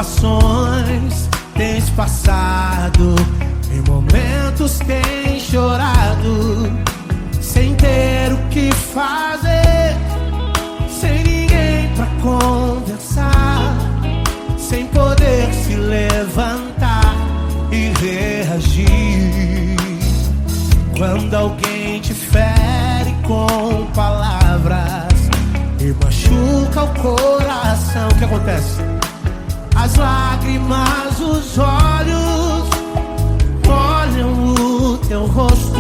situações tens passado, em momentos tens chorado, sem ter o que fazer, sem ninguém pra conversar, sem poder se levantar e reagir. Quando alguém te fere com palavras e machuca o coração, o que acontece? As lágrimas, os olhos olham o teu rosto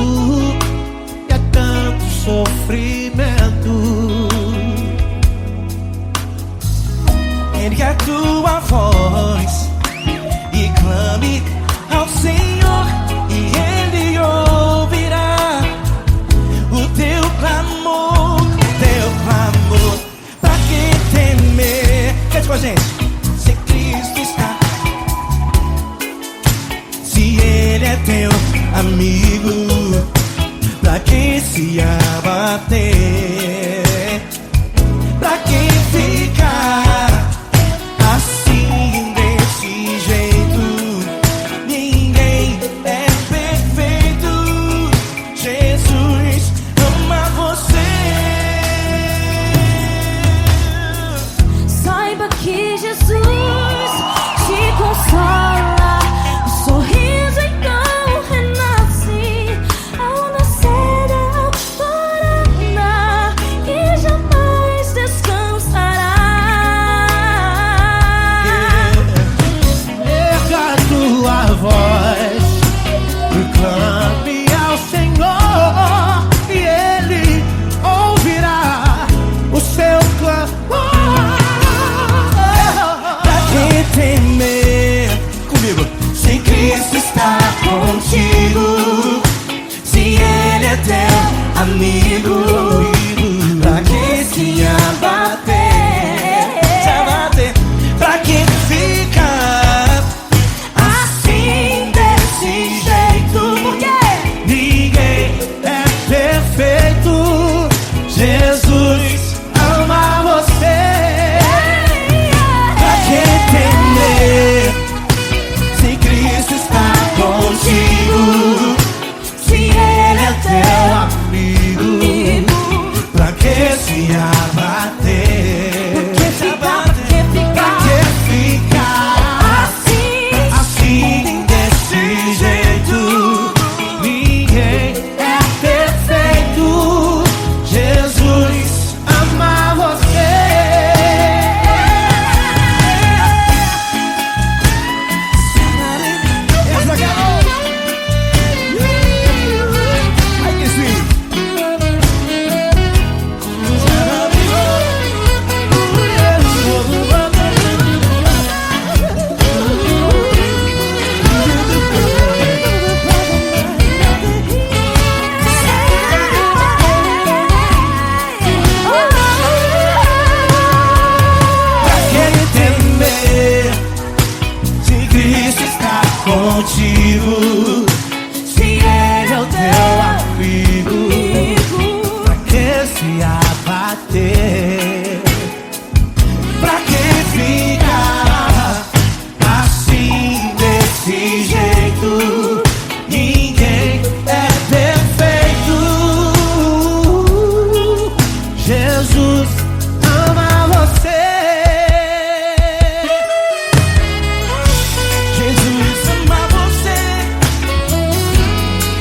e é tanto sofrimento. Ergue a tua voz e clame ao Senhor, e Ele ouvirá o teu clamor, Pra que temer? Cante com a gente. Se Cristo está, se Ele é teu amigo, pra que se abater? Pra que ficar assim desse jeito? Ninguém é perfeito. Jesus ama você. Saiba que Jesus te consola, o sorriso então renasce ao nascer da alvorada e jamais descansará. Erga a tua voz e clame ao Senhor, e Ele ouvirá o seu clamor. Pra que temer? Comigo. Se Cristo está contigo, se Ele é teu amigo, pra que se abater? Pra que ficar assim desse jeito? Ninguém é perfeito. Jesus ama você. Pra que temer? Se Cristo está contigo, se Ele é teu amigo, pra que se abater? Pra que ficar assim desse jeito? Ninguém é perfeito. Jesus ama você. Ai, que sim. Pra que temer? Se Cristo está contigo, se Ele é o teu amigo, pra que se abater? Pra que ficar assim desse jeito? Ninguém é perfeito. Jesus ama você. Jesus ama você.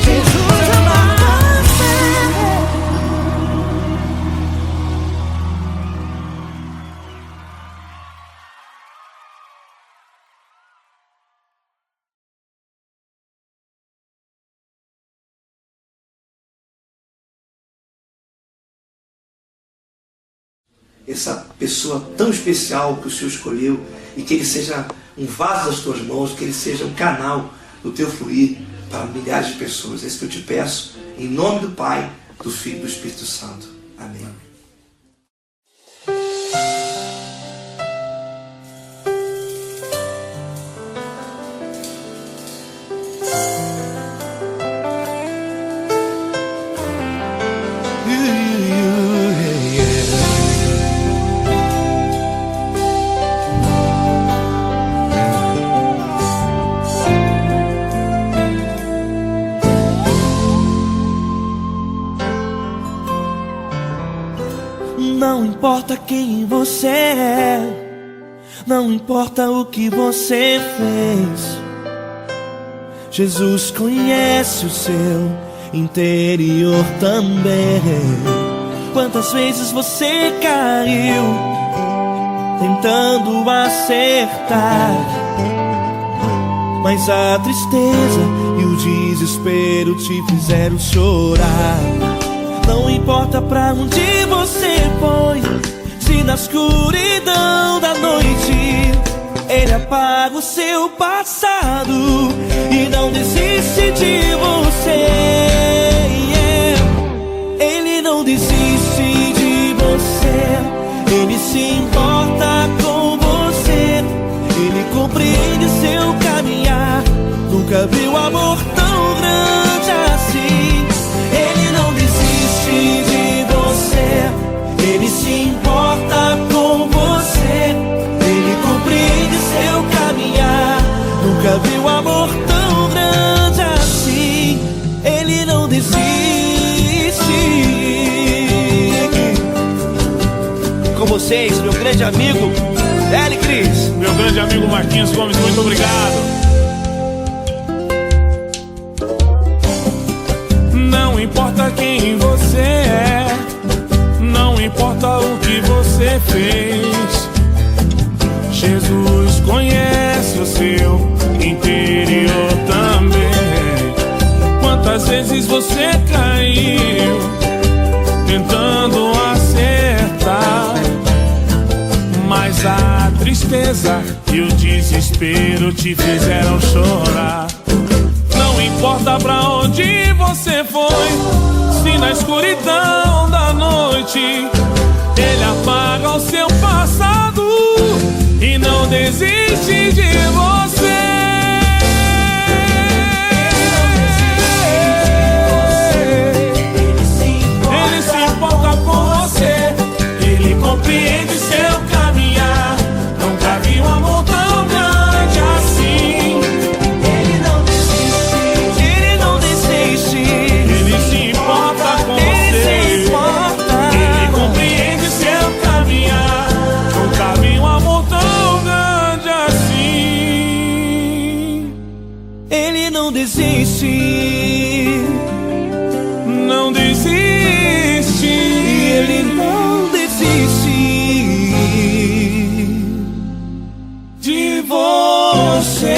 Jesus ama você. Essa pessoa tão especial que o Senhor escolheu, e que ele seja um vaso das tuas mãos, que ele seja um canal do teu fluir para milhares de pessoas. É isso que eu te peço, em nome do Pai, do Filho e do Espírito Santo. Amém. importa quem você é, não importa o que você fez, Jesus conhece o seu interior também. Quantas vezes você caiu tentando acertar, mas a tristeza e o desespero te fizeram chorar. Não importa pra onde você foi, se na escuridão da noite Ele apaga o seu passado e não desiste de você. Ele não desiste de você, Ele se importa com você, Ele compreende seu caminhar. Nunca viu amor tão grande assim. Ele não desiste de você, Ele se importa com você, Ele compreende seu caminhar. Nunca viu amor tão grande assim. Ele não desiste. Com vocês, meu grande amigo L. Cris. Meu grande amigo Marquinhos Gomes, muito obrigado. Não importa quem você é, não importa o que você fez, Jesus conhece o seu interior também. Quantas vezes você caiu tentando acertar, mas a tristeza e o desespero te fizeram chorar. Não importa pra onde você foi, se na escuridão da noite Ele apaga o seu passado e não desiste de você. Ele se importa com você, Ele compreende seu caminhar. Nunca vi um amor tão grande assim. Ele não desiste, Ele não desiste. Ele se importa com você, Ele compreende seu caminhar. Nunca vi um amor tão grande assim. Ele não desiste, não desiste. Ele não desiste de você.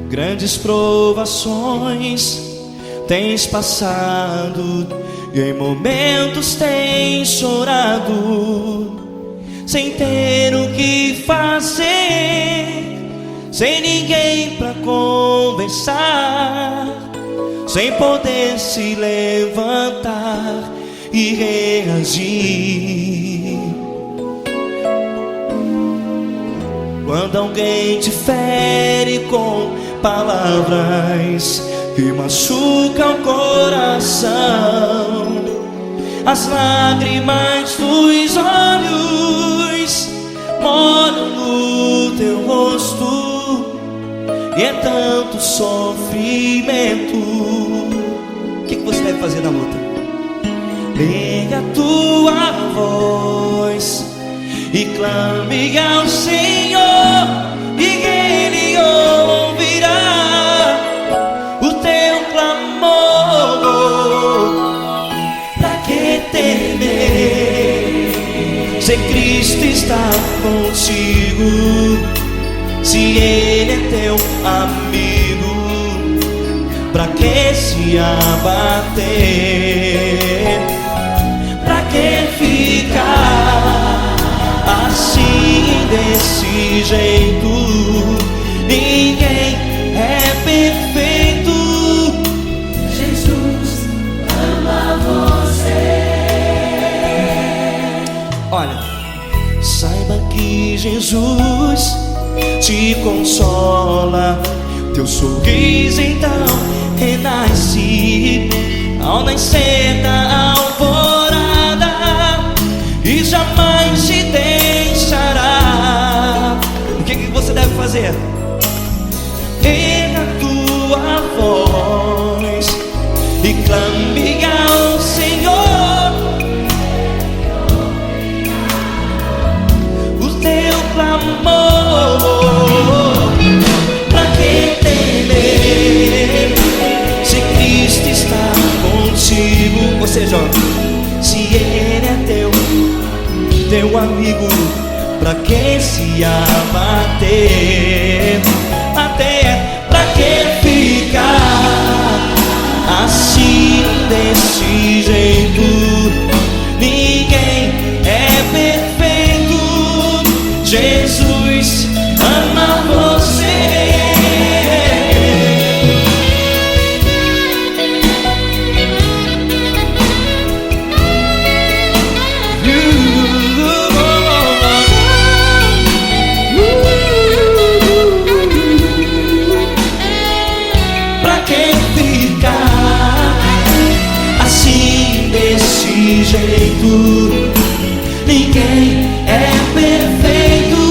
Grandes provações tens passado e em momentos tens chorado, sem ter o que fazer, sem ninguém pra conversar, sem poder se levantar e reagir. Quando alguém te fere com palavras que machucam o coração, as lágrimas dos olhos moram no teu rosto e é tanto sofrimento. O que você deve fazer na luta? Liga a tua voz e clame ao Senhor, e Ele ouvirá o teu clamor. Pra que temer, se Cristo está contigo? Se ele é teu amigo, pra que se abater? Pra que ficar assim desse jeito? Ninguém é perfeito. Jesus ama você. Olha, saiba que Jesus te consola. Teu sorriso então renasce ao nascer da alvorada e jamais te deixará. O que você deve fazer? Erga tua voz e clame ao Senhor. O teu clamor, pra que temer se Cristo está contigo? Ou seja, se Ele é teu amigo, pra que se abater? Até pra que ficar assim desse jeito? Ninguém é perfeito. Jesus ama você. Jeito, ninguém é perfeito.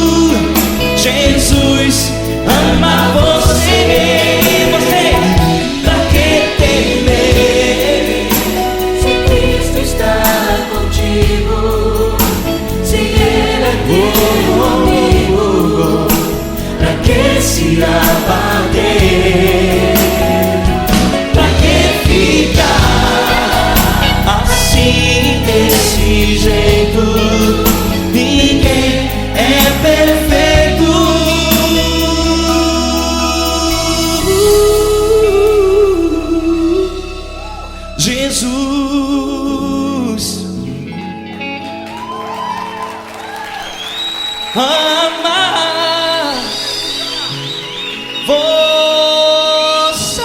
Jesus ama você. Você, pra que temer Se Cristo está contigo, se Ele é teu amigo, pra que se abater? Pra que ficar assim desse jeito? Ninguém é perfeito. Jesus ama você.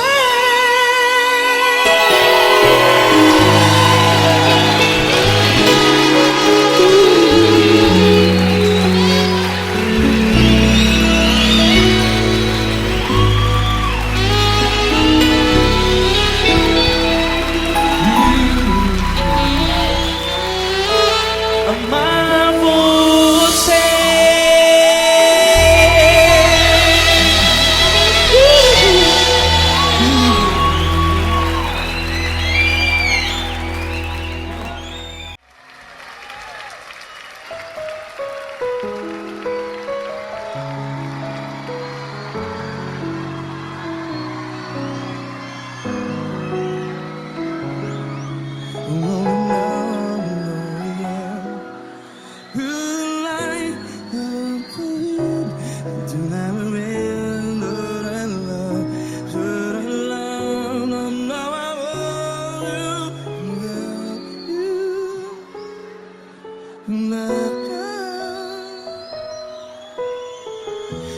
Amar você.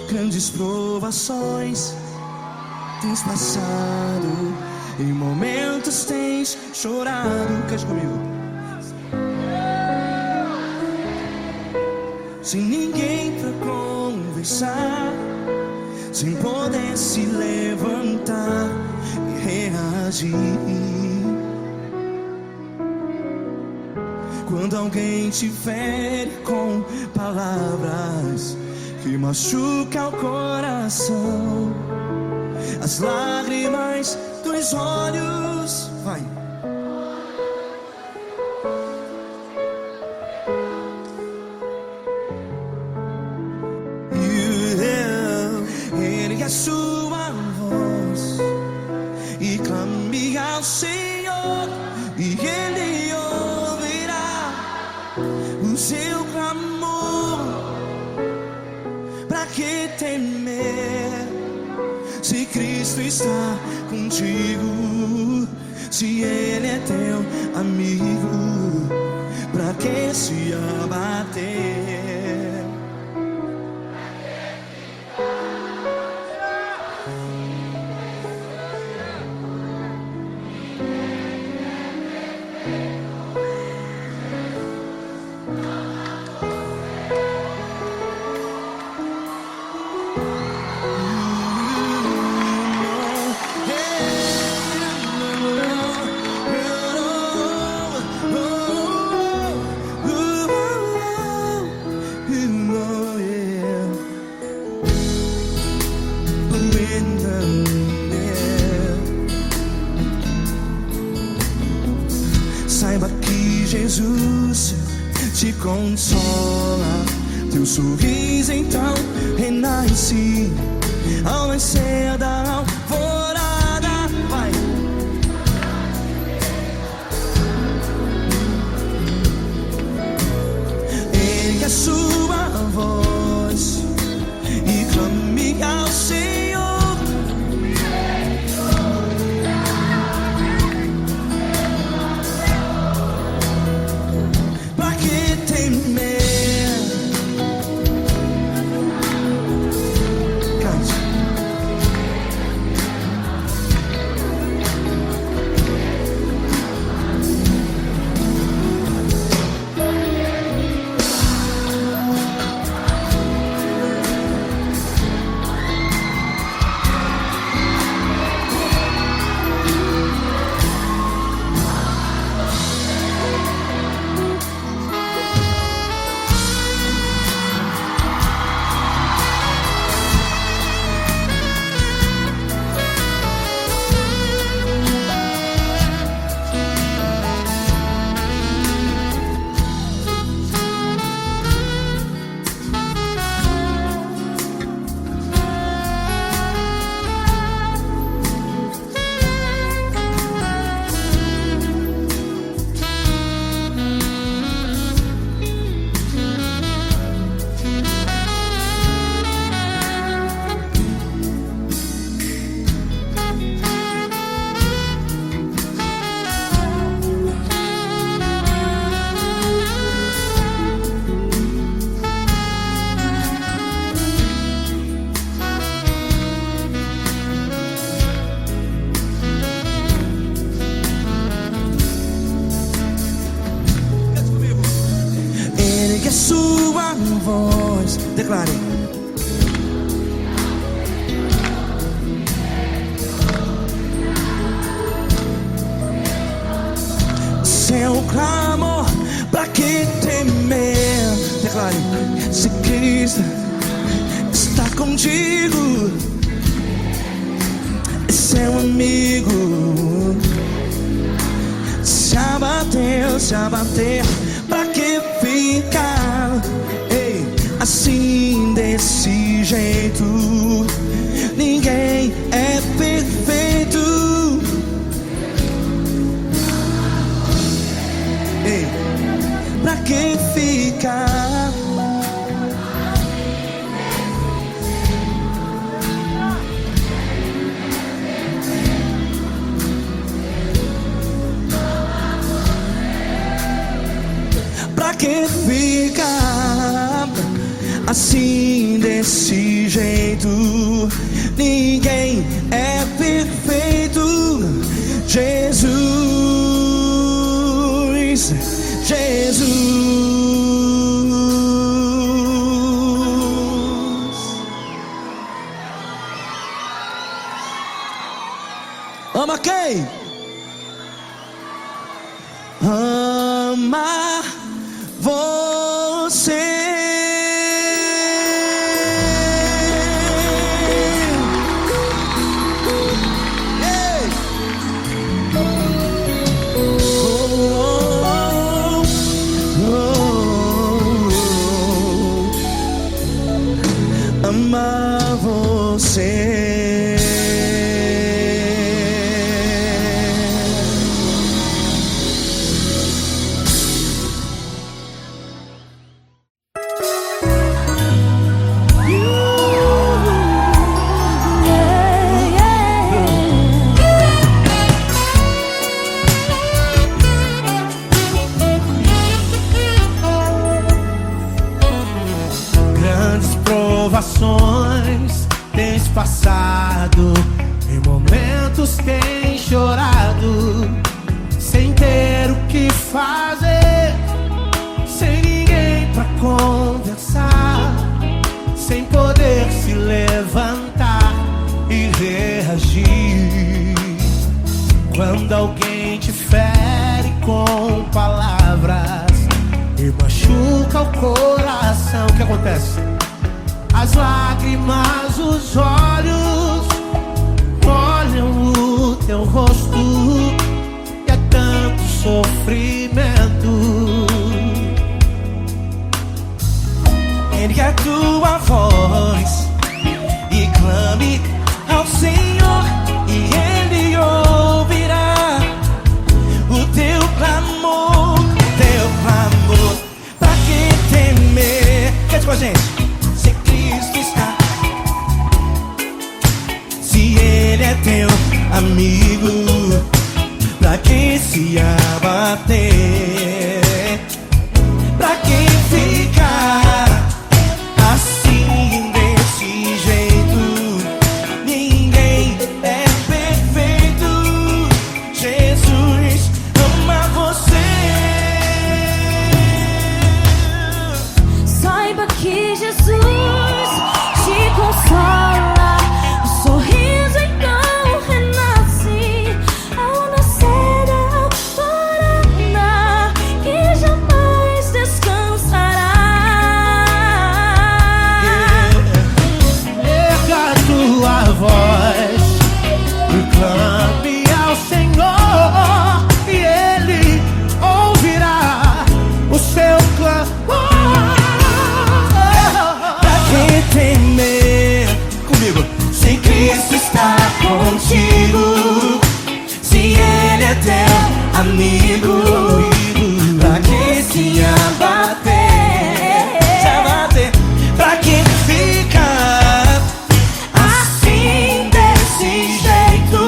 Grandes provações tens passado, em momentos tens chorado. Cante comigo. Sem ninguém pra conversar, sem poder se levantar e reagir. Quando alguém te fere com palavras que machuca o coração, as lágrimas dos olhos, vai. Ergue a sua voz e clame ao Senhor, e Ele ouvirá o seu clamor. Pra que temer Cristo está contigo, se Ele é teu amigo, pra que se abater? Saiba que Jesus te consola, teu sorriso então renasce ao nascer da alvorada. Vai. Ergue a sua voz e clame ao Senhor. Pra que temer? Cante. Ergue a sua voz, declare. Seu clamor, pra que temer? Declare. Se Cristo está contigo, é seu amigo. Se abater, pra que ficar? Ei, assim desse jeito, ninguém é perfeito. Ei, pra que ficar? Pra que ficar assim desse jeito? Ninguém é perfeito. Jesus, Jesus. Ama quem? Ama você. Ama você. lado, em momentos tem chorado, sem ter o que fazer, sem ninguém pra conversar, sem poder se levantar e reagir. Quando alguém te fere com palavras e machuca o coração, o que acontece? As lágrimas, os olhos molham o teu rosto, e é tanto sofrimento. Ergue a tua voz e clame ao Senhor, e Ele ouvirá o teu clamor, pra que temer? Cante com a gente. Se Cristo está, se Ele é teu amigo, pra que se abater? Pra que ficar assim desse jeito? Ninguém é perfeito. Jesus ama você. Saiba que Jesus te consola, o sorriso então renasce ao nascer da alvorada, que jamais descansará. Erga a tua voz e clame ao Senhor, e Ele ouvirá o seu clamor. Pra que temer? Comigo. Se Cristo está contigo, se Ele é teu amigo, pra que se abater? Pra que ficar assim desse jeito?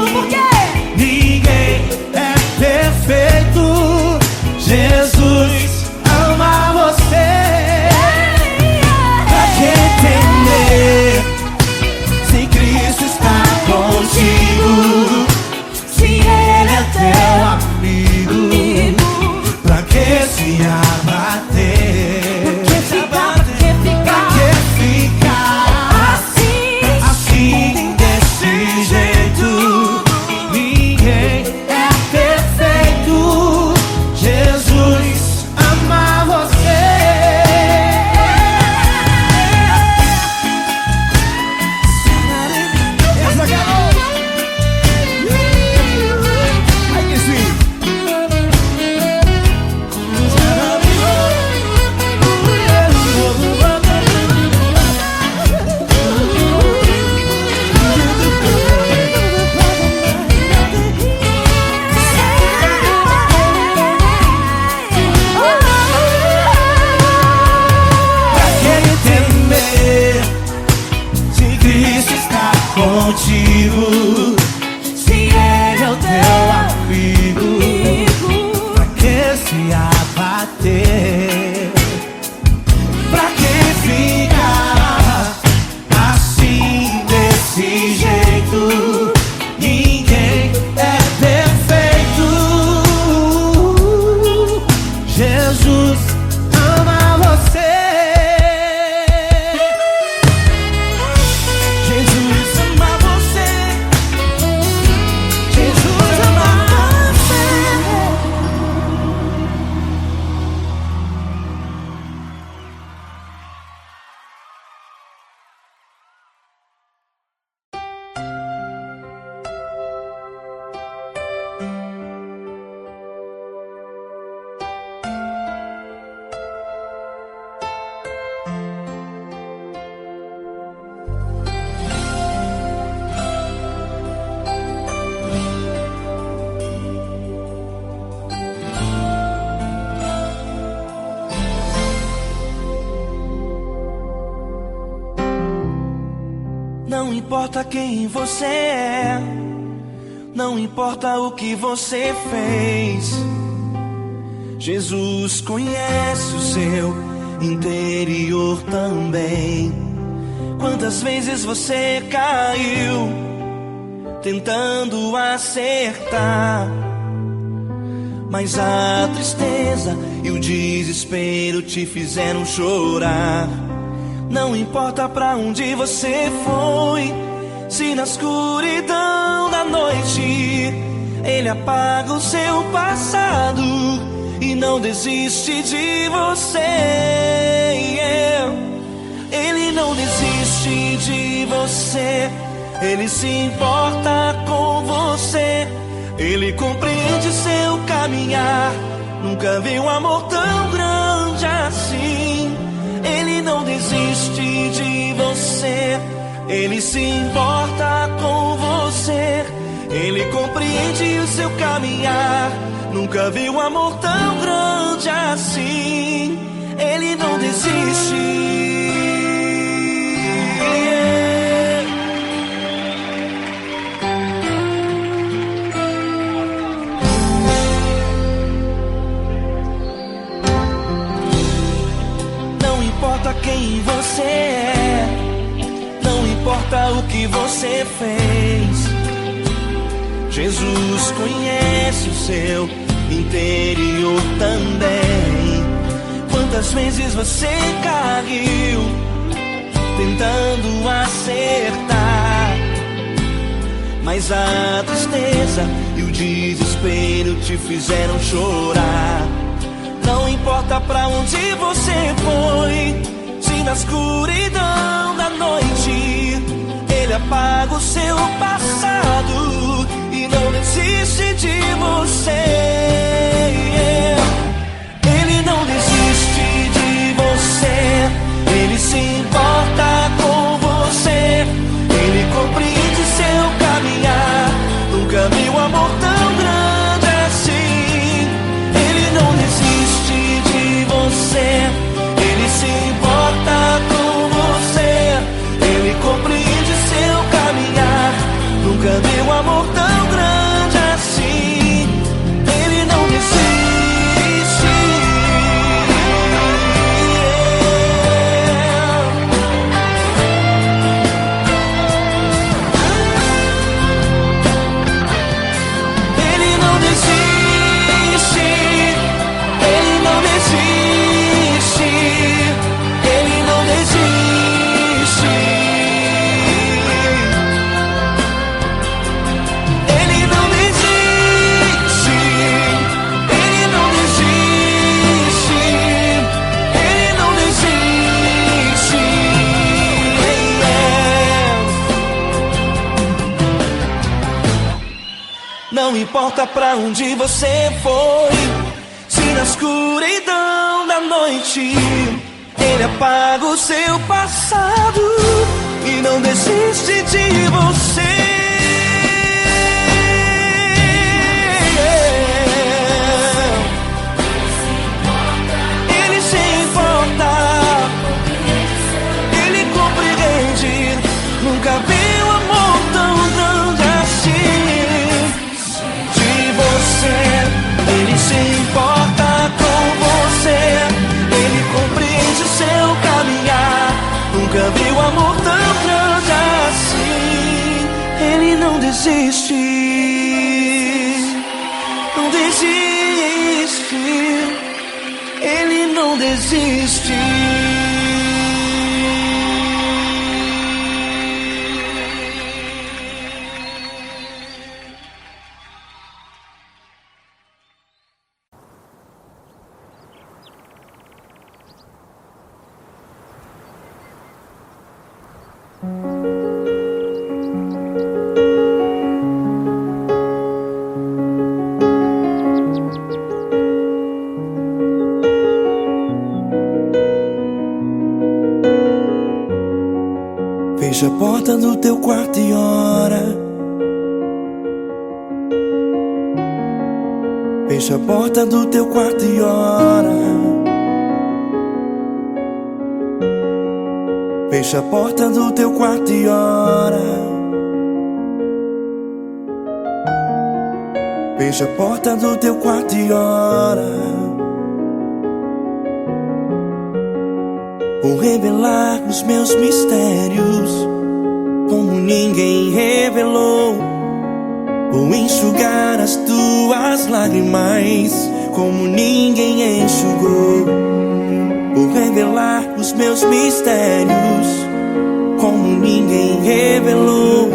Ninguém é perfeito. Jesus ama você. Pra que temer? Se Cristo está contigo, se Ele é teu amigo, pra que se abater? Pra que ficar assim desse jeito? Ninguém é perfeito. Jesus ama você. Essa garota. Ai, que sweet. Pra que temer? Se Cristo está contigo, se Ele é o teu amigo, pra que se abater? Pra que ficar assim desse jeito? Ninguém é perfeito. Jesus ama você. Jesus ama você. Jesus ama você. Não importa quem você é, não importa o que você fez, Jesus conhece o seu interior também. Quantas vezes você caiu tentando acertar, mas a tristeza e o desespero te fizeram chorar. Não importa pra onde você foi, se na escuridão da noite Ele apaga o seu passado e não desiste de você. Ele não desiste de você, Ele se importa com você. Ele compreende seu caminhar, nunca vi um amor tão grande assim. Ele não desiste de você, Ele se importa com você. Ele compreende o seu caminhar, nunca vi um amor tão grande assim. Ele não desiste. Não importa quem você é, não importa o que você fez, Jesus conhece o seu interior também. Quantas vezes você caiu tentando acertar, mas a tristeza e o desespero te fizeram chorar. Não importa pra onde você foi, se na escuridão da noite Ele apaga o seu passado e não desiste de você. Ele não desiste de você, Ele se importa com você. Ele compreende seu caminhar, nunca vi um amor tão grande assim. Ele não desiste de você, Ele se importa com você. Ele compreende seu caminhar, nunca vi um amor tão grande assim. Ele não desiste. Ele não desiste. Ele não desiste. Ele não desiste. Ele não desiste. Ele não desiste. Ele não desiste. Não importa pra onde você foi, se na escuridão da noite Ele apaga o seu passado e não desiste de você. Ele se importa, Ele compreende, nunca vi um amor tão grande assim. De você, Ele se importa com você. Ele compreende o seu caminhar, nunca vi um amor tão grande assim. Ele não desiste, não desiste. Ele não desiste. Fecha a porta do teu quarto e ora. Fecha a porta do teu quarto e ora. Fecha a porta do teu quarto e ora. Fecha a porta do teu quarto e ora. Vou revelar os meus mistérios como ninguém revelou. Vou enxugar as tuas lágrimas como ninguém enxugou. Vou revelar os meus mistérios como ninguém revelou.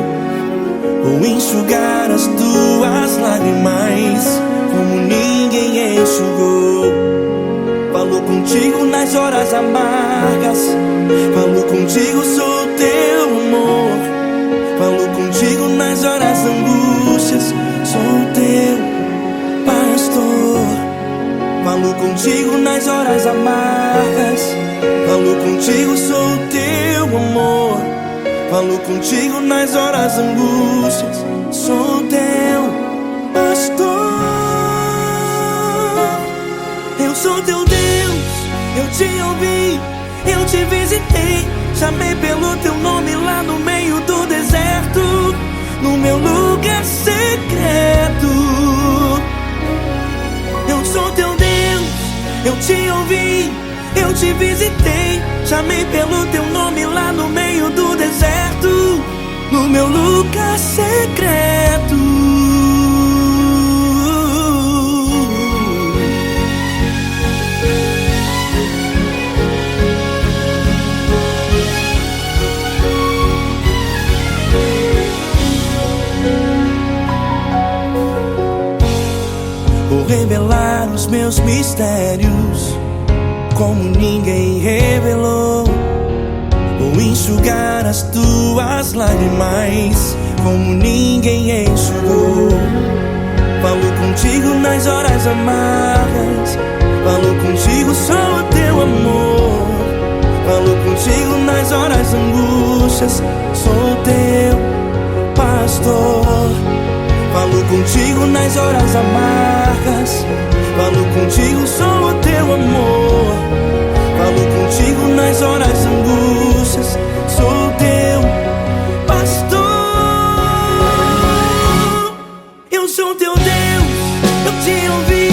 Vou enxugar as tuas lágrimas como ninguém enxugou. Falo contigo nas horas amargas, falo contigo, sou teu amor. Falo contigo nas horas angústias, sou teu pastor. Falo contigo nas horas amargas, falo contigo, sou teu amor. Falo contigo nas horas angústias, sou teu pastor. Eu sou teu Deus, eu te ouvi, eu te visitei. Chamei pelo teu nome lá no meio do deserto, no meu lugar secreto. Eu sou teu Deus, eu te ouvi, eu te visitei. Chamei pelo teu nome lá no meio do deserto, no meu lugar secreto. Vou revelar os meus mistérios como ninguém revelou. Vou enxugar as tuas lágrimas como ninguém enxugou. Falo contigo nas horas amargas, falo contigo, sou teu amor. Falo contigo nas horas angústias, sou teu pastor. Falo contigo nas horas amargas, falo contigo, sou o teu amor. Falo contigo nas horas angústias, sou teu pastor. Eu sou teu Deus, eu te ouvi,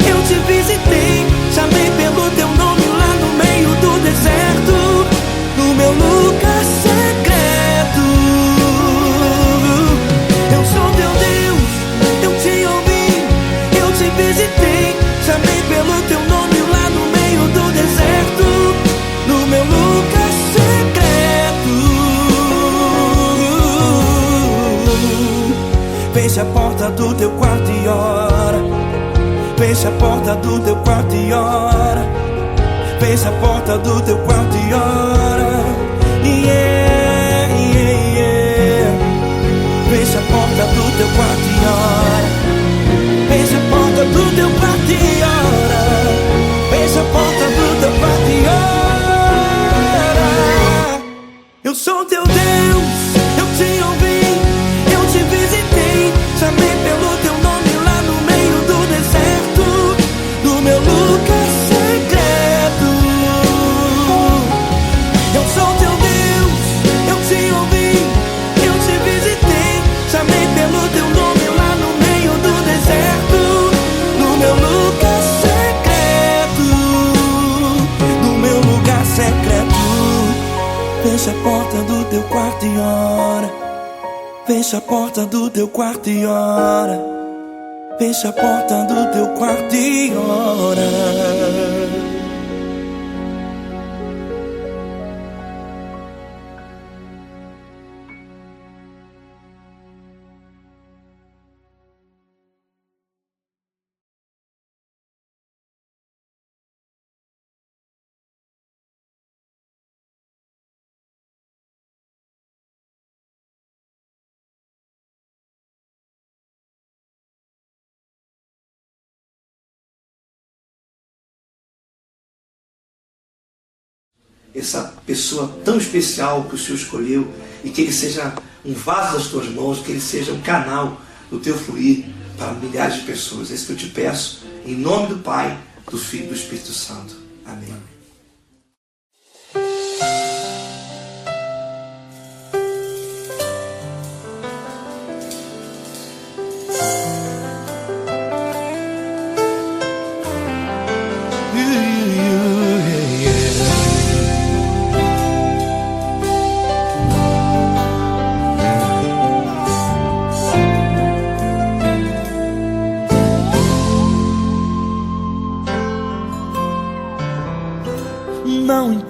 eu te visitei. Chamei pelo teu nome lá no meio do deserto, no meu lugar secreto. Eu sou teu Deus, eu te ouvi, eu te visitei. Chamei pelo teu nome lá no meio do deserto, no meu lugar secreto. Fecha a porta do teu quarto e ora. Fecha a porta do teu quarto e ora. Fecha a porta do teu quarto e ora. Yeah, yeah, yeah. Fecha a porta do teu quarto e ora. Fecha a porta do teu quarto e ora. Fecha a porta do teu quarto e ora. Eu sou teu Deus, eu te ouvi, eu te visitei. Chamei pelo teu nome lá no meio do deserto, no meu lugar secreto. Eu sou teu Deus, eu te ouvi, eu te visitei. Chamei pelo teu nome lá no meio do deserto, no meu lugar secreto, no meu lugar secreto. Fecha a porta do teu quarto e ora. Fecha a porta do teu quarto e ora. Fecha a porta do teu quarto e ora. Essa pessoa tão especial que o Senhor escolheu, e que ele seja um vaso das tuas mãos, que ele seja um canal do teu fluir para milhares de pessoas. É isso que eu te peço, em nome do Pai, do Filho e do Espírito Santo. Amém.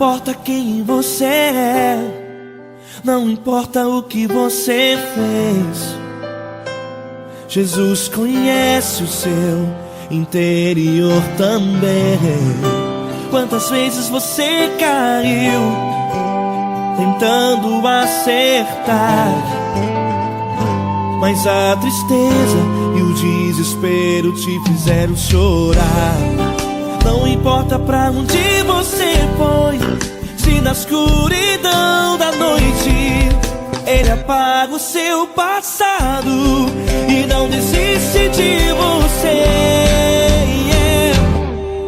importa quem você é, não importa o que você fez, Jesus conhece o seu interior também. Quantas vezes você caiu tentando acertar, mas a tristeza e o desespero te fizeram chorar. Não importa pra onde você foi, se na escuridão da noite Ele apaga o seu passado e não desiste de você.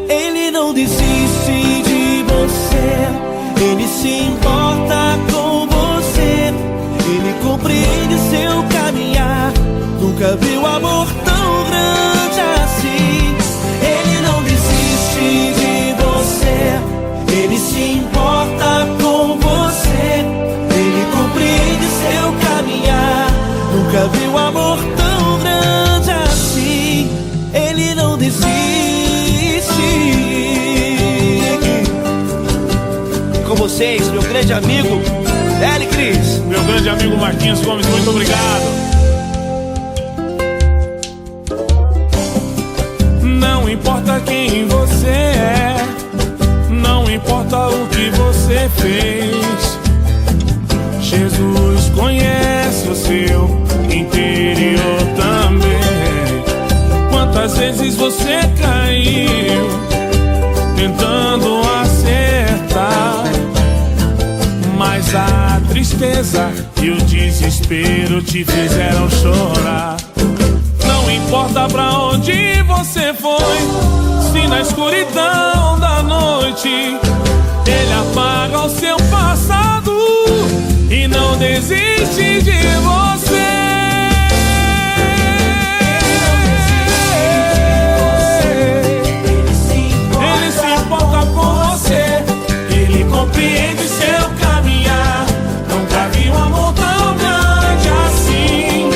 Ele não desiste de você, Ele se importa com você, Ele compreende seu caminhar. Nunca viu amor tão grande assim. Ele não desiste de você, Ele se importa com você, Ele compreende seu caminhar. Nunca viu amor tão grande assim. Ele não desiste. Com vocês, meu grande amigo L. Cris. Meu grande amigo Marquinhos Gomes, muito obrigado. Não importa quem você é, não importa o que você fez, Jesus conhece o seu interior também. Quantas vezes você caiu tentando acertar, mas a tristeza e o desespero te fizeram chorar. Não importa pra onde você foi, se na escuridão da noite Ele apaga o seu passado e não desiste de você. Ele se importa com você, Ele compreende seu caminhar. Nunca vi um amor tão grande assim.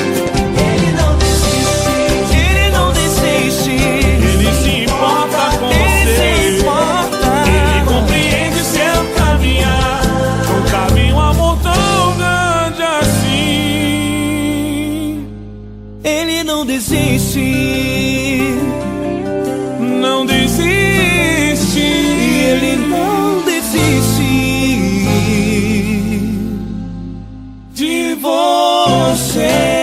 Ele não desiste, Ele não desiste. Ele se importa com você, Ele compreende seu caminhar. Nunca vi um amor tão grande assim. Ele não desiste, não desiste. Ele não desiste De você.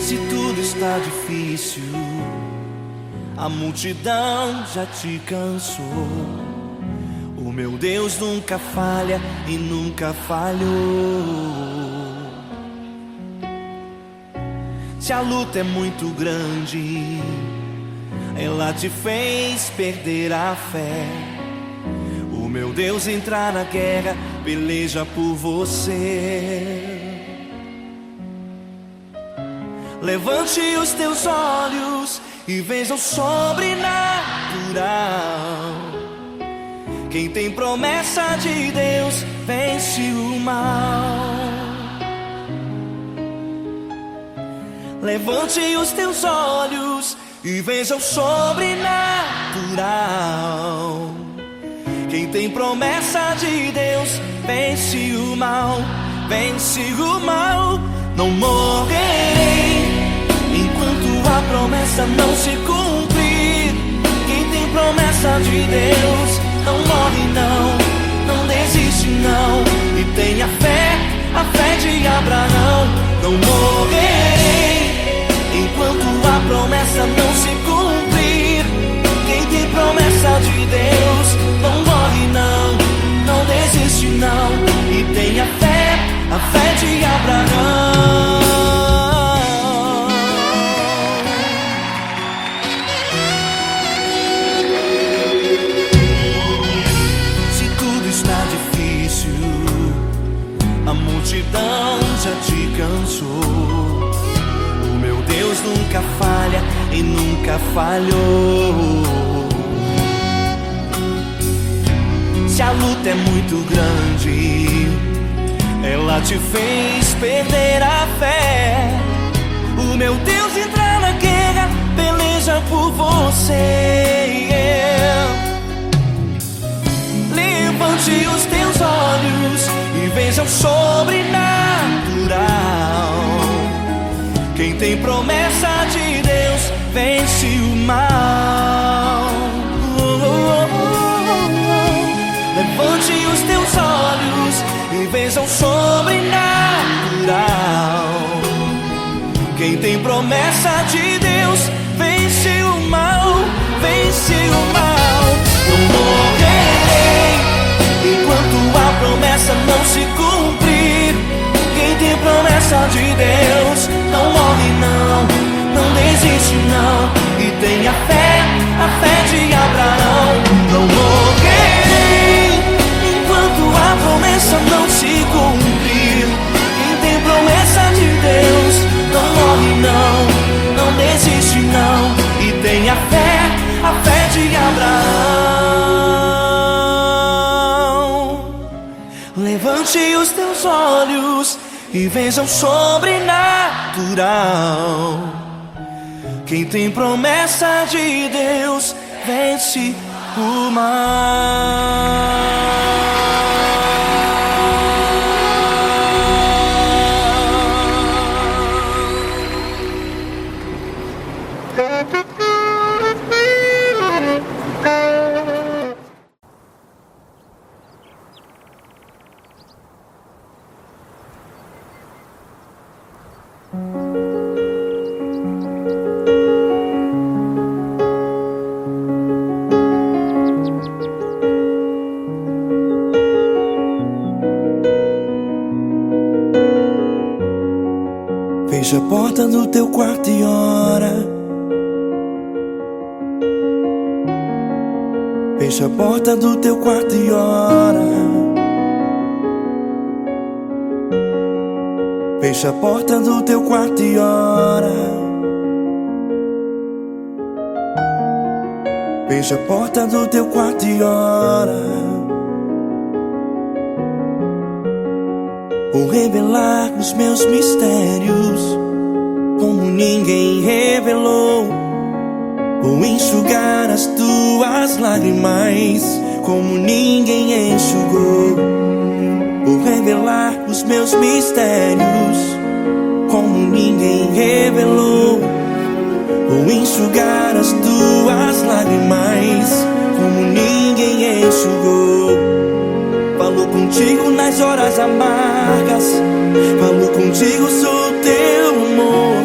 Se tudo está difícil, a multidão já te cansou. O meu Deus nunca falha e nunca falhou. Se a luta é muito grande, ela te fez perder a fé. O meu Deus entra na guerra, peleja por você. Levante os teus olhos e veja o sobrenatural. Quem tem promessa de Deus vence o mal. Levante os teus olhos e veja o sobrenatural. Quem tem promessa de Deus vence o mal, vence o mal. Não morrerei enquanto a promessa não se cumprir. Quem tem promessa de Deus não morre não, não desiste não. E tenha fé, a fé de Abraão. Não morrerei enquanto a promessa não se cumprir. Quem tem promessa de Deus não morre não, não desiste não. E tenha fé, a fé de Abraão. multidão já te cansou. O meu Deus nunca falha e nunca falhou. Se a luta é muito grande, ela te fez perder a fé. O meu Deus entra na guerra, peleja por você. Levante os teus olhos e veja o sobrenatural. Quem tem promessa de Deus vence o mal. Levante os teus olhos e veja o sobrenatural. Quem tem promessa de Deus vence o mal, vence o mal. Não morrerei enquanto a promessa não se cumprir. Quem tem promessa de Deus não morre não, não desiste não. E tenha fé, a fé de Abraão. Não morrerei enquanto a promessa não se cumprir. Quem tem promessa de Deus não morre não, não desiste não. E tenha fé, a fé de Abraão. Levante os teus olhos e veja o sobrenatural. Quem tem promessa de Deus vence o mal. Fecha a porta do teu quarto e ora. Fecha a porta do teu quarto e ora. Fecha a porta do teu quarto e ora. Fecha a porta do teu quarto e ora. Vou revelar os meus mistérios como ninguém revelou. Vou enxugar as tuas lágrimas como ninguém enxugou. Vou revelar os meus mistérios como ninguém revelou. Vou enxugar as tuas lágrimas como ninguém enxugou. Falo contigo nas horas amargas, falo contigo, sou teu amor.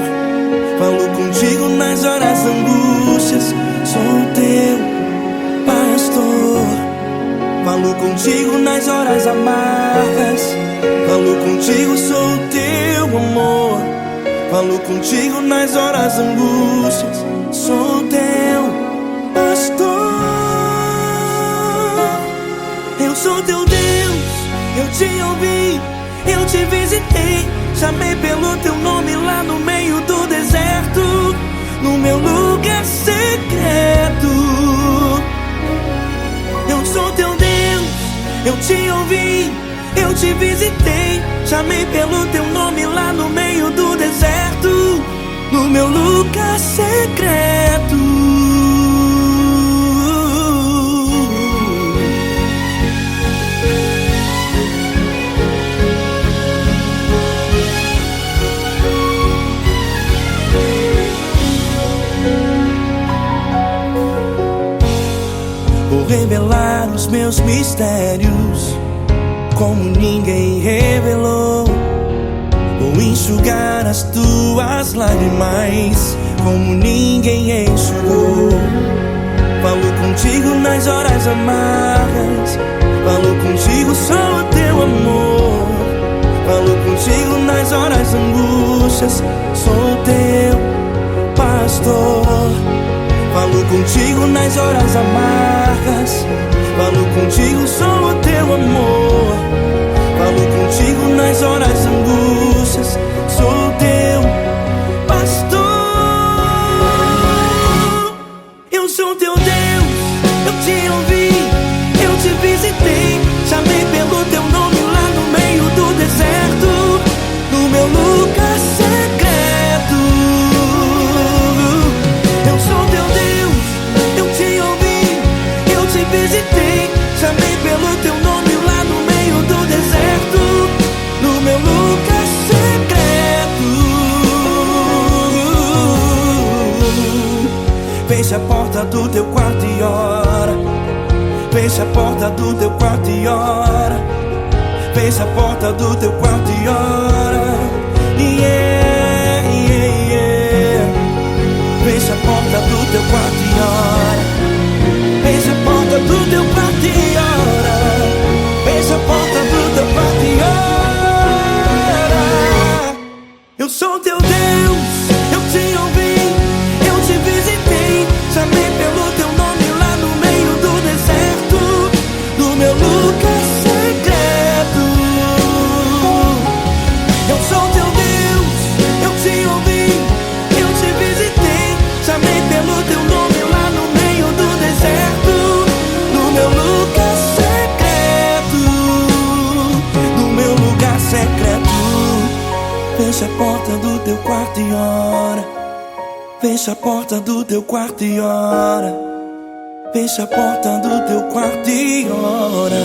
Falo contigo nas horas angústias, sou teu pastor. Falo contigo nas horas amargas, falo contigo, sou teu amor. Falo contigo nas horas angústias, sou teu pastor. Eu sou teu Deus, eu te ouvi, eu te visitei. Chamei pelo teu nome lá no meio do deserto, no meu lugar secreto. Eu sou teu Deus, eu te ouvi, eu te visitei. Chamei pelo teu nome lá no meio do deserto, no meu lugar secreto. Vou revelar os meus mistérios como ninguém revelou. Vou enxugar as tuas lágrimas como ninguém enxugou. Falo contigo nas horas amargas, falo contigo, sou teu amor. Falo contigo nas horas angústias, sou teu pastor. Falo contigo nas horas amargas, falo contigo, sou o teu amor. Falo contigo nas horas porta do teu quarto e ora. Fecha a porta do teu quarto e ora. Yeah, yeah, yeah. Fecha a porta do teu quarto e ora. Fecha a porta do teu quarto e ora. Fecha a porta do teu quarto e ora. Eu sou teu Deus, eu te ouvi, eu te visitei. Chamei pelo teu nome lá no meio do deserto, no meu lugar secreto. Eu sou teu Deus, eu te ouvi, eu te visitei. Chamei pelo teu nome lá no meio do deserto, no meu lugar secreto, no meu lugar secreto. Fecha a porta do teu quarto e ora. Fecha a porta do teu quarto e ora. Fecha a porta do teu quarto e ora.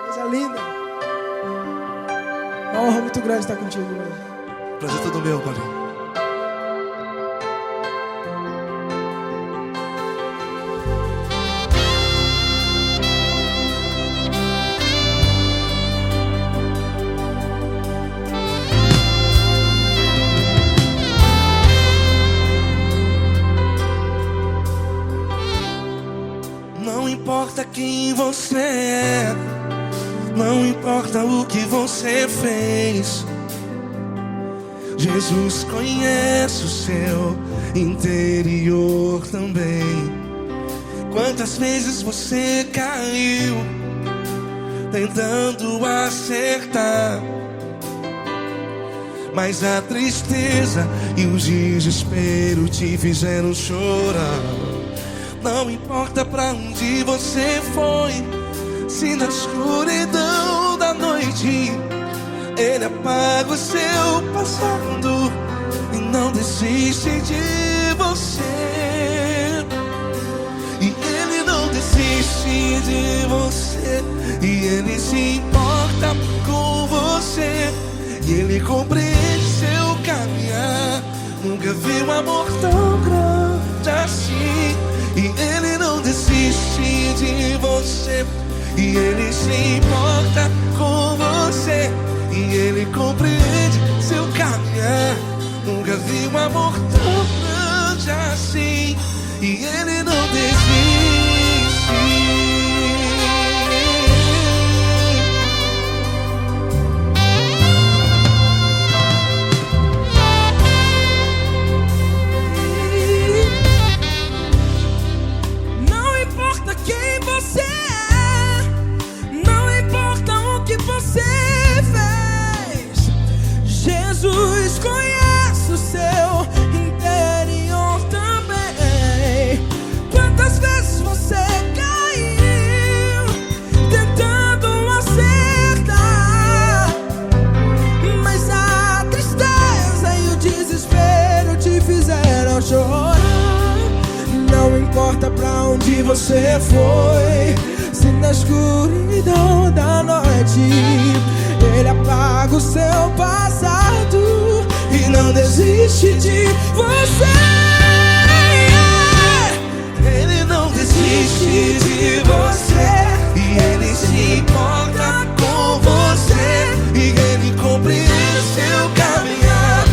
Coisa linda. Uma honra muito grande estar contigo hoje. Prazer todo meu, Paulinho. Não importa quem você é, não importa o que você fez, Jesus conhece o seu interior também. Quantas vezes você caiu tentando acertar, mas a tristeza e o desespero te fizeram chorar. Não importa pra onde você foi, se na escuridão da noite Ele apaga o seu passado e não desiste de você. E Ele não desiste de você, e Ele se importa com você, e Ele compreende seu caminhar. Nunca vi um amor tão grande assim. E Ele não desiste de você, e Ele se importa com você, e Ele compreende seu caminhar. Nunca vi um amor tão grande assim. E Ele não desiste. Jesus conhece o seu interior também. Quantas vezes você caiu tentando acertar, mas a tristeza e o desespero te fizeram chorar. Não importa pra onde você foi, se na escuridão da noite Ele apaga o seu passado e não desiste de você. Ele não desiste de você, e Ele se importa com você, e Ele compreende seu caminhar.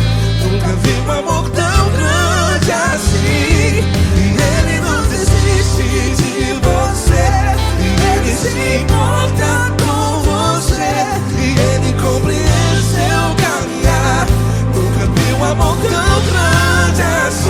Nunca vi um amor tão grande assim. E Ele não desiste de você, e Ele se importa com você, e Ele compreende seu caminhar. Nunca vi um amor tão grande assim.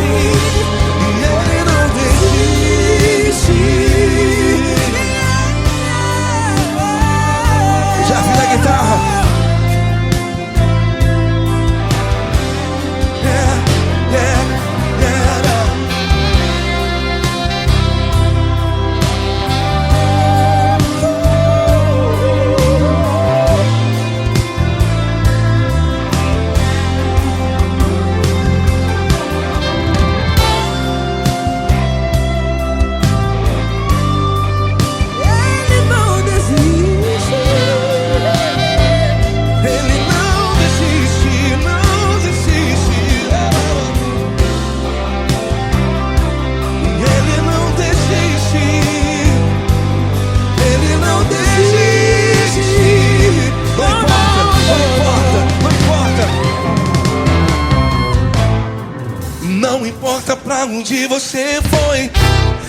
pra onde você foi.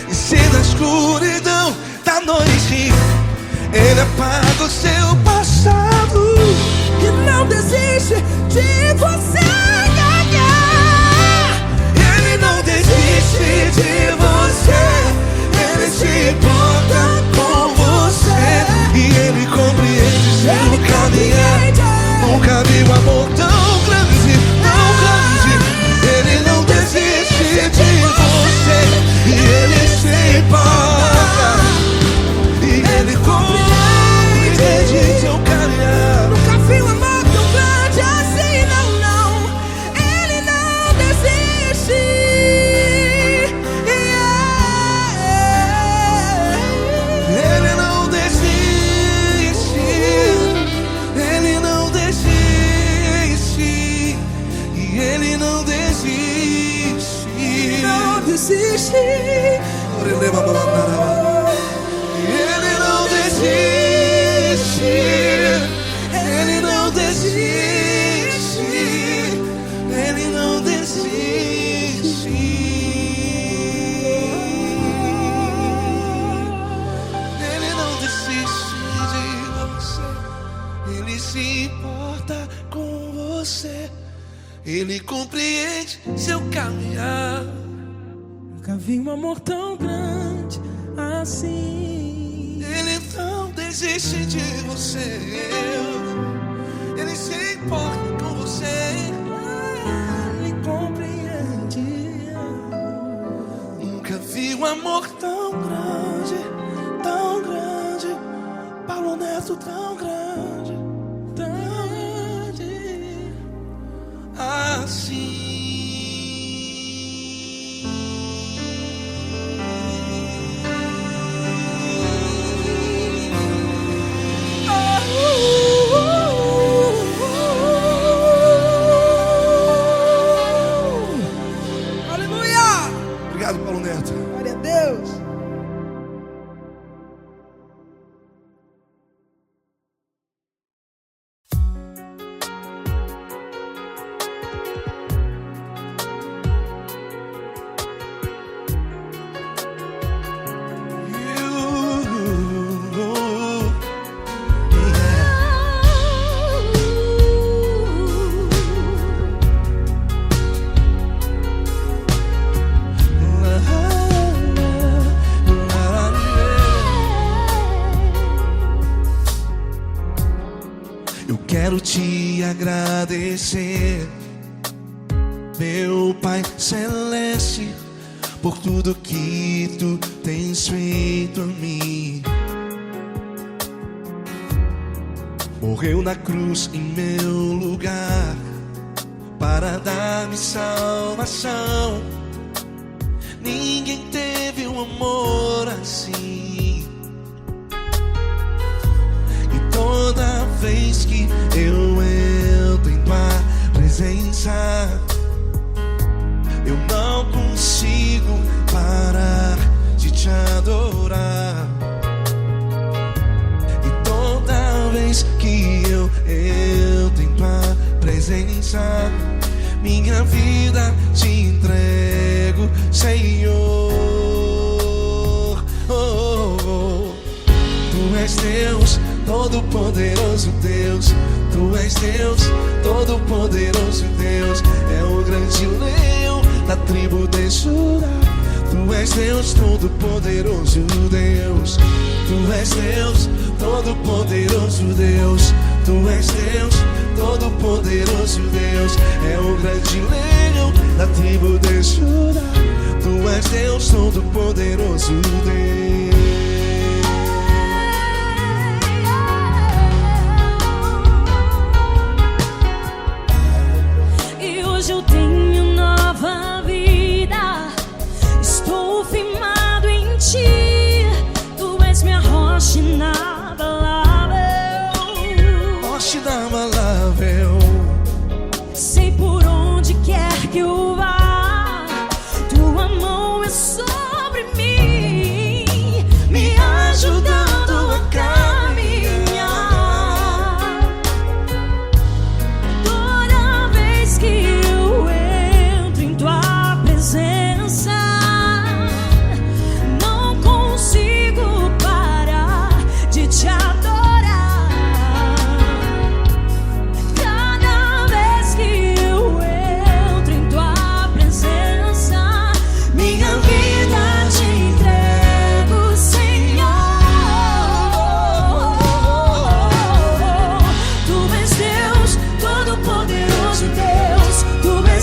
E se na escuridão da noite Ele apaga o seu passado E não desiste de você. Ele não desiste de você. Ele se importa com você. E Ele compreende seu caminhar. Nunca vi um amor tão grande, tão grande. Ele não desiste de você. E Ele se importa. E Ele compreende seu caminhar. Nunca vi um amor tão grande assim, não, não. Ele não desiste. Ele não desiste. Ele não desiste. E Ele não desiste. Não desiste. Ele não desiste. Ele não desiste. Ele não desiste. Ele não desiste de você. Ele se importa com você. Ele compreende seu caminhar. Nunca vi um amor tão grande assim. Ele não desiste de você. Ele se importa com você. Ele compreende. Nunca vi um amor tão grande, tão grande. Paulo Neto tão grande, tão grande assim. Aleluia! Obrigado, Paulo Neto. Glória a Deus. Eu quero te agradecer, meu Pai Celeste, por tudo que Tu tens feito a mim. Morreu na cruz em meu lugar para dar-me salvação. Ninguém teve um amor assim. E toda vez que eu entro em Tua presença, eu não consigo parar de Te adorar. E toda vez que eu entro em Tua presença, minha vida Te entrego, Senhor. Tu és Deus, Todo-Poderoso Deus. Tu és Deus, Todo-Poderoso Deus. É o grande leão da tribo de Judá. Tu és Deus, Todo-Poderoso Deus. Tu és Deus, Todo-Poderoso Deus. Tu és Deus, Todo-Poderoso Deus. É o grande leão da tribo de Judá. Tu és Deus, Todo-Poderoso Deus. E hoje eu tenho nova vida. Estou firmado em Ti. Tu és minha rocha inabalável. Rocha inabalável. Sei por onde quer que eu vá, Tua mão é sobre mim, me ajudando a caminhar. Toda vez que eu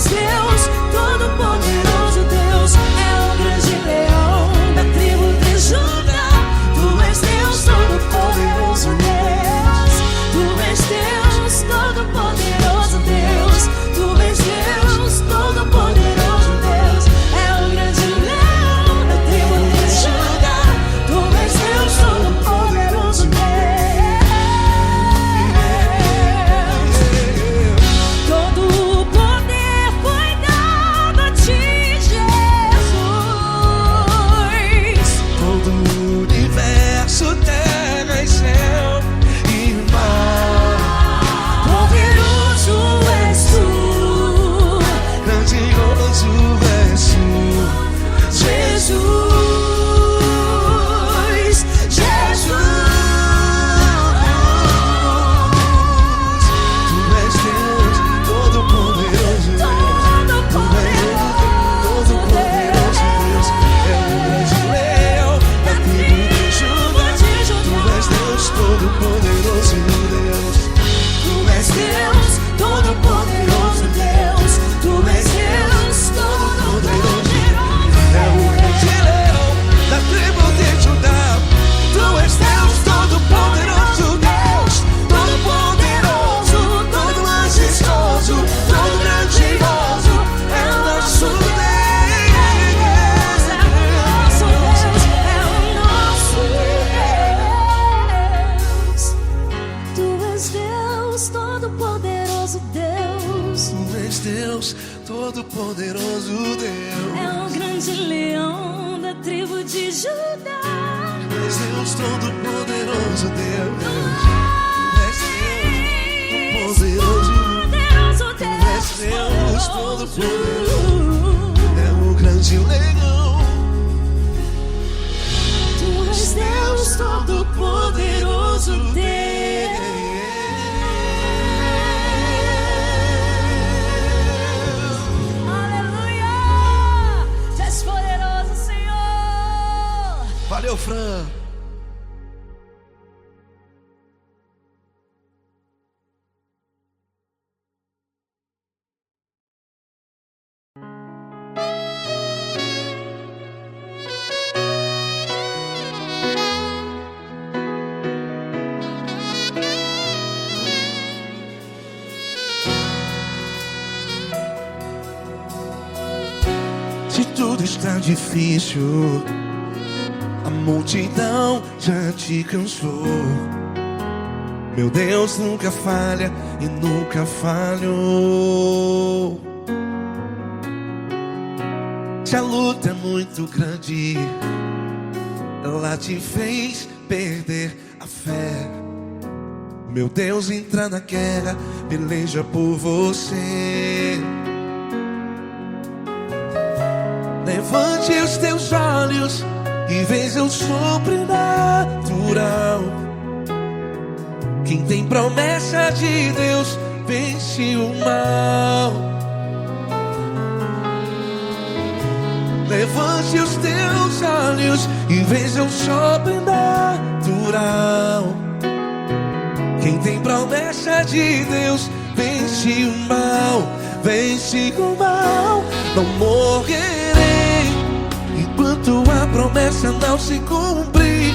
és Deus, Todo-Poderoso Deus, é o grande leão da tribo de Judá. Tu és Deus, Todo-Poderoso Deus. Tu és Deus, Todo-Poderoso Deus. Tu és Deus, Todo-Poderoso Deus, é o grande leão da tribo de Judá. Tu és Deus, Todo-Poderoso Deus. Todo o poder foi dado a ti, Jesus. Todo o universo, terra e céu e mar. Poderoso és tu, Grandioso és tu, Jesus, Jesus. Tu és Deus, Todo-Poderoso Deus. Tu és Deus, Todo-Poderoso Deus. É o grande leão da tribo de Judá. Tu és Deus, Todo-Poderoso Deus. Tu és Deus, Todo-Poderoso Deus. Tu és Deus, Todo-Poderoso. É o grande leão da tribo de Judá. Tu és Deus, Todo-Poderoso Deus. Todo-Poderoso, todo majestoso, todo grandioso. É o nosso Deus. Todo-Poderoso Deus, Tu és Deus, Todo-Poderoso Deus. é o grande leão da tribo de Judá. Tu és Deus, Todo-Poderoso Deus. Tu és Deus, Todo-Poderoso. Poderoso és Deus, Todo-Poderoso. Deus. É o grande leão. Tu és Deus, Todo-Poderoso Deus. Aleluia! Tu és poderoso, Senhor. Valeu, Fran. Se tudo está difícil, a multidão já te cansou. Meu Deus nunca falha e nunca falhou. Se a luta é muito grande, ela te fez perder a fé. Meu Deus entra na guerra, peleja por você. Levante os teus olhos e veja o sobrenatural. Quem tem promessa de Deus vence o mal. Levante os teus olhos e veja o sobrenatural. Quem tem promessa de Deus vence o mal. Vence o mal. Não morrerei enquanto a promessa não se cumprir.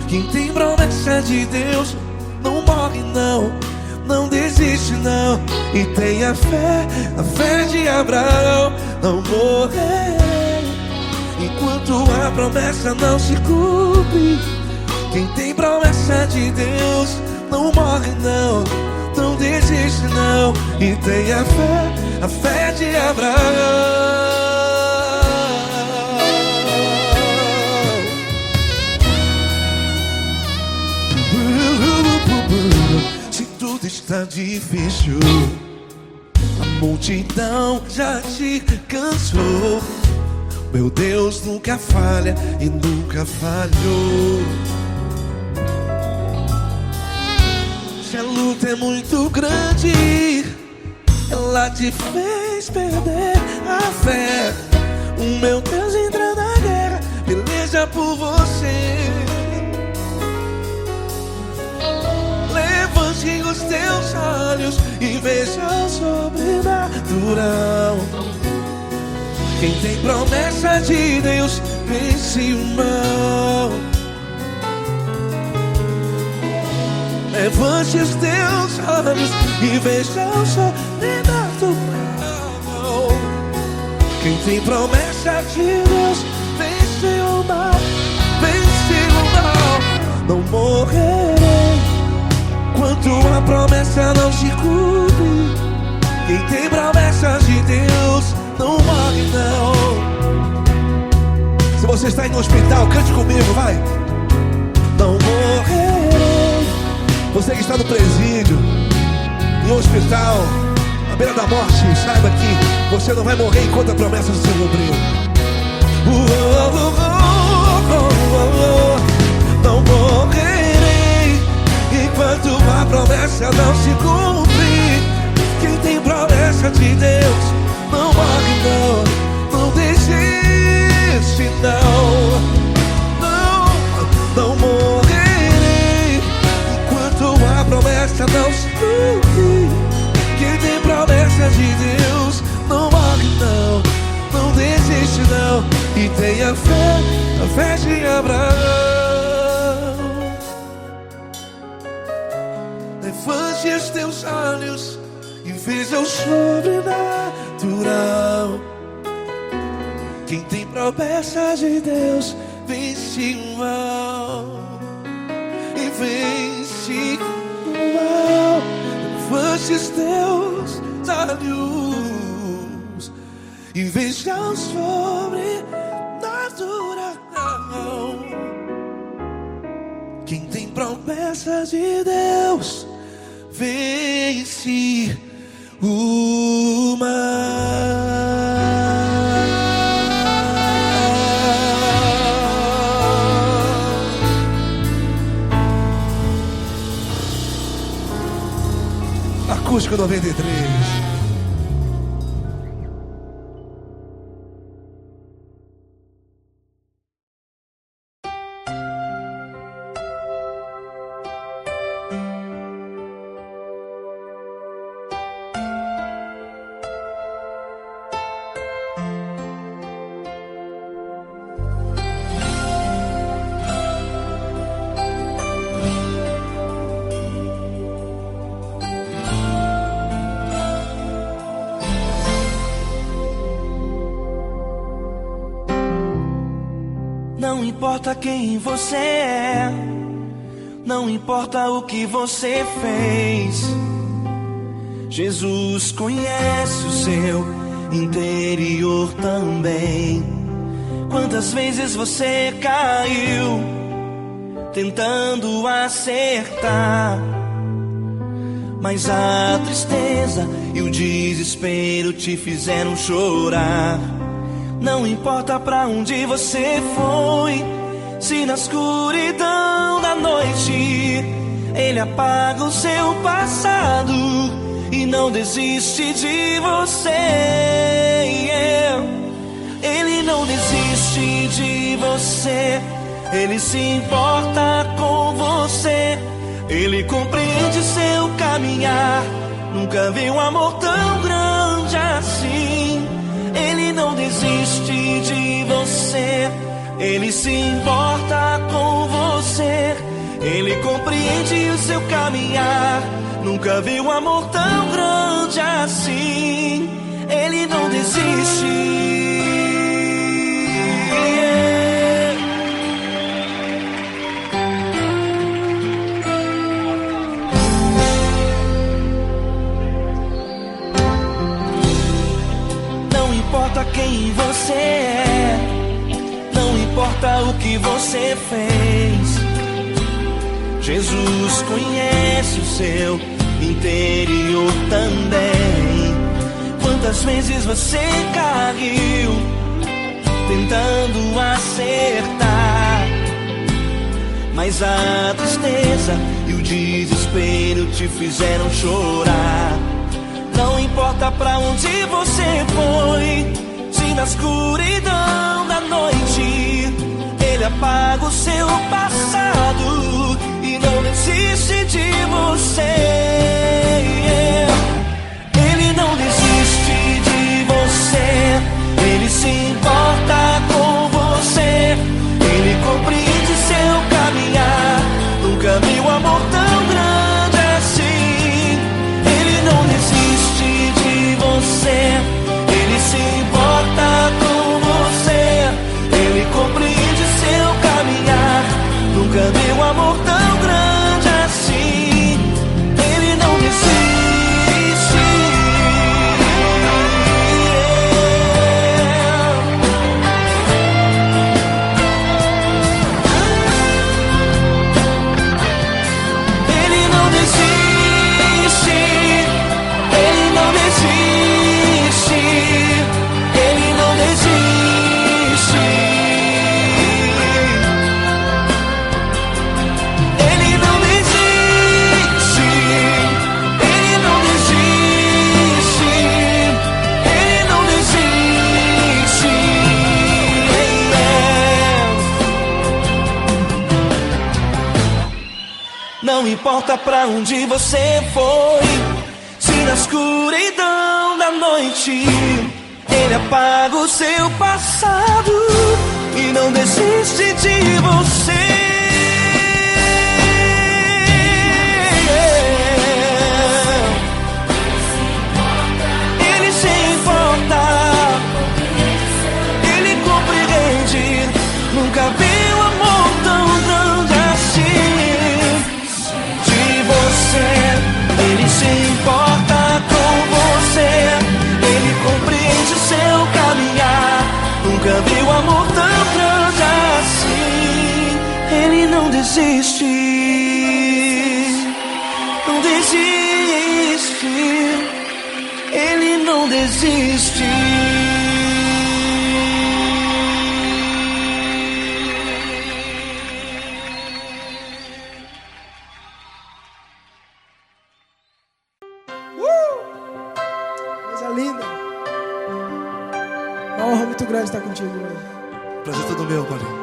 Quem tem promessa de Deus não morre não, não desiste não. E tenha fé, a fé de Abraão. Não morrerei enquanto a promessa não se cumpre. Quem tem promessa de Deus não morre não, não desiste não. E tenha fé, a fé de Abraão. Se tudo está difícil, a multidão já te cansou. Meu Deus nunca falha e nunca falhou. Se a luta é muito grande, ela te fez perder a fé. O meu Deus entra na guerra, peleja por você. Levante os teus olhos e veja o sobrenatural. Quem tem promessa de Deus vence o mal. Levante os teus olhos e veja o sofrimento do mal. Quem tem promessa de Deus vence o mal, vence o mal. Não morrerei enquanto a promessa não se cumpre. Quem tem promessas de Deus não morre não. Se você está aí no hospital, cante comigo, vai. Não morrerei. Você que está no presídio, em um hospital, à beira da morte, saiba que você não vai morrer enquanto a promessa se cumpriu. Não morrerei enquanto a promessa não se cumprir. Quem tem promessa de Deus não morre não, não desiste não. Não morrerei enquanto a promessa não se cumprir. Quem tem promessa de Deus não morre não, não desiste não. E tenha fé, a fé de Abraão. Levante os teus olhos e veja o sobrenatural. Quem tem promessa de Deus vence o mal e vence o mal. Levante os teus olhos e veja o sobrenatural. Quem tem promessa de Deus vence o mal. Acústico 93. Não importa quem você é, não importa o que você fez, Jesus conhece o seu interior também. Quantas vezes você caiu tentando acertar, mas a tristeza e o desespero te fizeram chorar. Não importa pra onde você foi, se na escuridão da noite Ele apaga o seu passado e não desiste de você. Ele não desiste de você, Ele se importa com você. Ele compreende seu caminhar, nunca vi um amor tão grande assim. Ele não desiste de você, Ele se importa com você. Ele compreende o seu caminhar, nunca vi um amor tão grande assim. Ele não desiste. Não importa quem você é, não importa o que você fez, Jesus conhece o seu interior também. Quantas vezes você caiu tentando acertar, mas a tristeza e o desespero te fizeram chorar. Não importa pra onde você foi, se na escuridão da noite Ele apaga o seu passado e não desiste de você. Ele não desiste de você, Ele se Não importa pra onde você foi, se na escuridão da noite Ele apaga o seu passado e não desiste de você. Ele se importa, Ele compreende. Nunca vi um amor tão grande assim de você. Ele se importa com você, Ele compreende o seu caminhar. Nunca vi um amor tão grande assim. Ele não desiste, não desiste. Ele não desiste. Coisa linda. Uma honra muito grande estar contigo hoje. Prazer todo meu, Paulinho.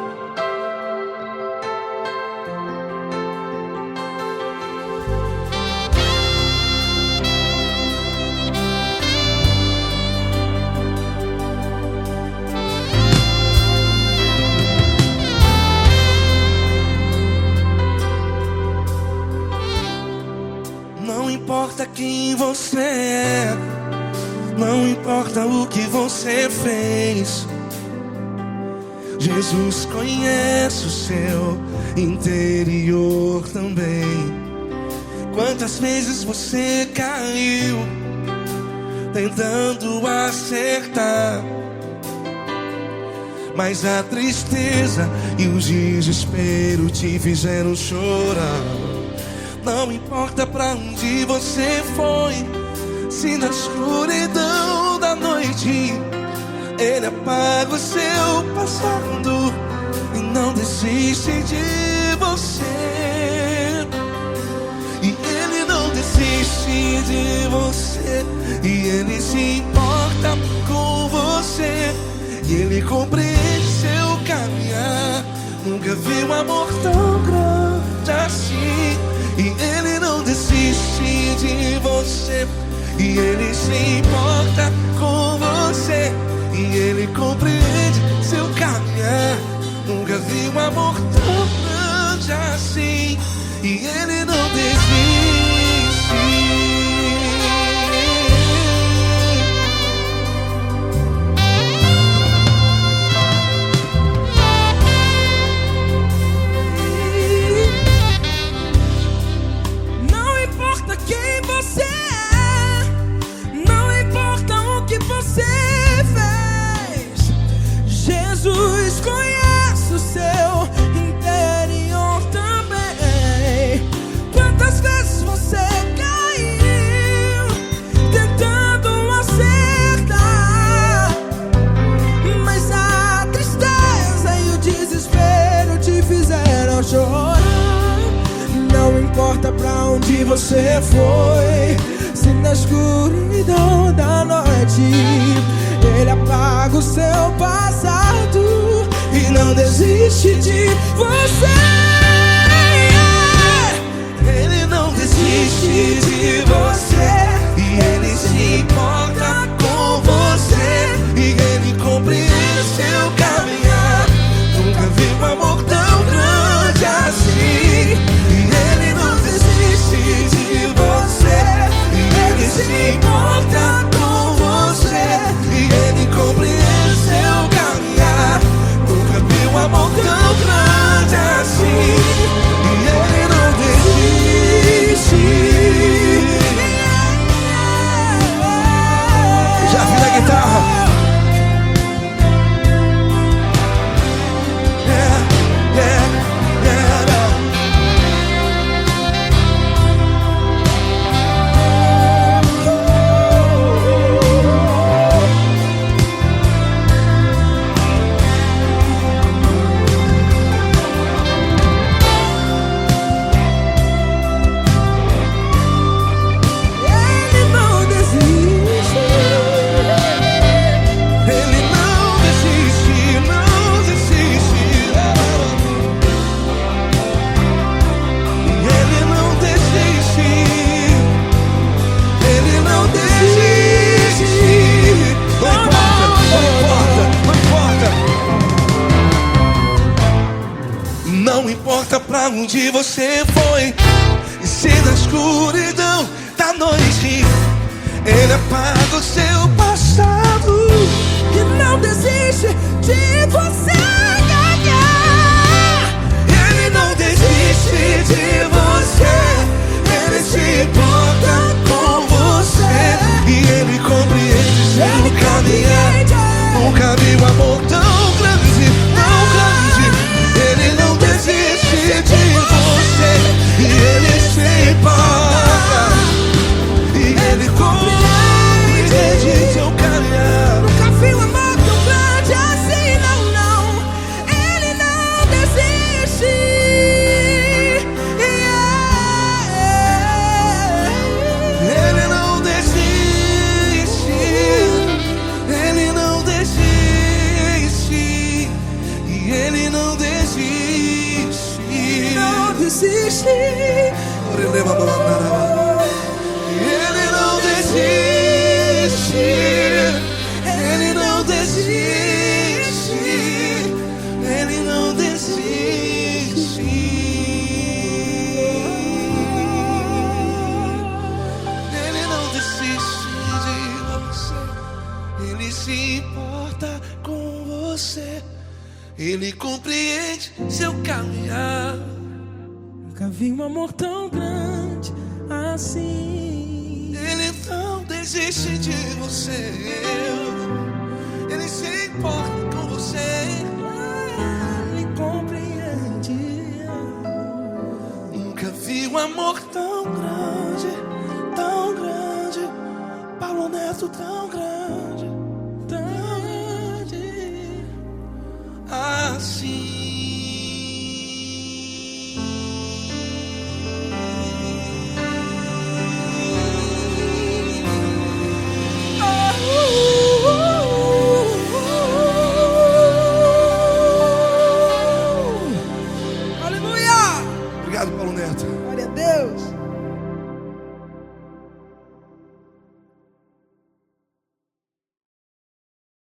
Não importa quem você é, não importa o que você fez, Jesus conhece o seu interior também. Quantas vezes você caiu tentando acertar, mas a tristeza e o desespero te fizeram chorar. Não importa pra onde você foi, se na escuridão da noite Ele apaga o seu passado e não desiste de você. E Ele não desiste de você, e Ele se importa com você, e Ele compreende seu caminhar. Nunca vi um amor tão grande assim. E Ele não desiste de você, e Ele se importa com você, e Ele compreende seu caminhar. Nunca vi um amor tão grande assim. E Ele não desiste. Jesus conhece o seu interior também. Quantas vezes você caiu tentando acertar, mas a tristeza e o desespero te fizeram chorar. Não importa pra onde você foi, se na escuridão da noite Ele apaga o seu passado e não desiste de você. Ele não desiste de você, e Ele se importa com você, e Ele compreende seu caminhar. Nunca vi um amor tão grande assim. E Ele não desiste de você, e Ele se importa com você, e Ele compreende seu caminhar. Nunca vi um amor tão grande assim. E Ele não desiste. onde você foi. E se na escuridão da noite Ele apaga o seu passado E não desiste de você ganhar. Ele não desiste de você. Ele se importa com você. E Ele compreende seu caminhar. Nunca vi um amor tão grande, tão grande. Ele não desiste de você. E Ele se importa. E Ele compreende seu caminhar. Nunca vi um amor tão grande assim, não, não. Ele não desiste. Ele não desiste. Ele não desiste. E Ele não desiste. Não desiste. Ele não desiste. Ele não desiste. Ele não desiste. Ele não desiste de você. Ele se importa com você. Ele compreende seu caminhar. Nunca vi um amor tão grande assim. Ele não desiste de você. Ele se importa com você. Ele compreende. Nunca vi um amor tão grande, tão grande. Paulo Neto tão grande, tão grande assim. Aleluia! Obrigado, Paulo Neto. Glória a Deus.